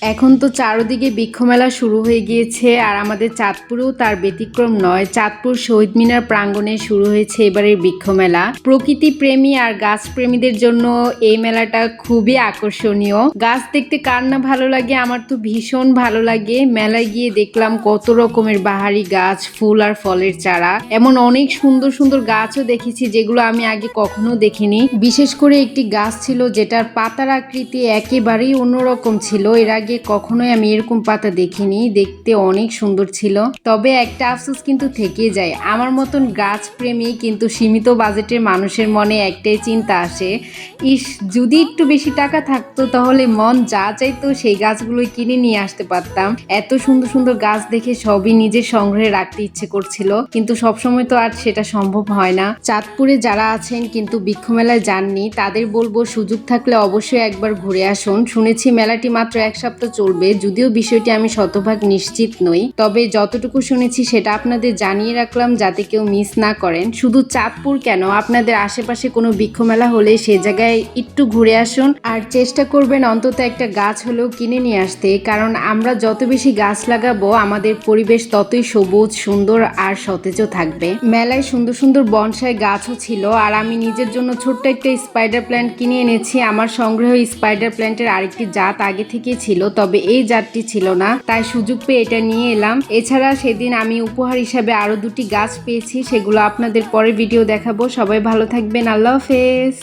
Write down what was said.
এখন তো চারদিকে বৃক্ষ মেলা শুরু হয়ে গিয়েছে আর আমাদের চাঁদপুরেও তার ব্যতিক্রম নয়। চাঁদপুর শহীদ মিনার প্রাঙ্গণে শুরু হয়েছে এবারের বৃক্ষ মেলা। প্রকৃতি প্রেমী আর গাছ প্রেমীদের জন্য এই মেলাটা খুবই আকর্ষণীয়। গাছ দেখতে কার না ভালো লাগে, আমার তো ভীষণ ভালো লাগে। মেলায় গিয়ে দেখলাম কত রকমের বাহারি গাছ, ফুল আর ফলের চারা, এমন অনেক সুন্দর সুন্দর গাছও দেখেছি যেগুলো আমি আগে কখনো দেখিনি। বিশেষ করে একটি গাছ ছিল যেটার পাতার আকৃতি একেবারেই অন্যরকম ছিল। এর আগে কখনোই আমি এরকম পাতা দেখিনি, দেখতে অনেক সুন্দর ছিল। তবে একটা আফসোস কিন্তু থেকে যায়, আমার মতন গাছ প্রেমী কিন্তু সীমিত বাজেটের মানুষের মনে একটাই চিন্তা আসে, ইস যদি একটু বেশি টাকা থাকতো তাহলে মন যা চাইতো সেই গাছগুলোই কিনে নিয়ে আসতে পারতাম। এত সুন্দর সুন্দর গাছ দেখে সবই নিজের সংগ্রহে রাখতে ইচ্ছে করছিল, কিন্তু সবসময় তো আর সেটা সম্ভব হয় না। চাঁদপুরে যারা আছেন কিন্তু বৃক্ষ মেলায় যাননি তাদের বলবো সুযোগ থাকলে অবশ্যই একবার ঘুরে আসুন। শুনেছি মেলাটি মাত্র এক সপ্তাহ চলবে, যদিও বিষয়টি আমি শতভাগ নিশ্চিত নই, তবে যতটুকু শুনেছি সেটা আপনাদের জানিয়ে রাখলাম যাতে কেউ মিস না করেন। শুধু চাঁদপুর কেন, আপনাদের আশেপাশে কোনো বৃক্ষ মেলা হলে সে জায়গায় একটু ঘুরে আসুন আর চেষ্টা করবেন অন্তত একটা গাছ হলেও কিনে নিয়ে আসতে, কারণ আমরা যত বেশি গাছ লাগাবো আমাদের পরিবেশ ততই সবুজ, সুন্দর আর সতেজও থাকবে। মেলায় সুন্দর সুন্দর বনসাই গাছও ছিল আর আমি নিজের জন্য ছোট্ট একটা স্পাইডার প্ল্যান্ট কিনে এনেছি। আমার সংগ্রহ স্পাইডার প্ল্যান্টের আরেকটি জাত আগে থেকে ছিল, তবে এই জাতটি ছিল না, তাই সুযোগ পেয়ে এটা নিয়ে এলাম। এছাড়া সেদিন আমি উপহার হিসাবে আরো দুটি গাছ পেয়েছি, সেগুলো আপনাদের পরের ভিডিও দেখাবো। সবাই ভালো থাকবেন, আল্লাহ হাফেজ।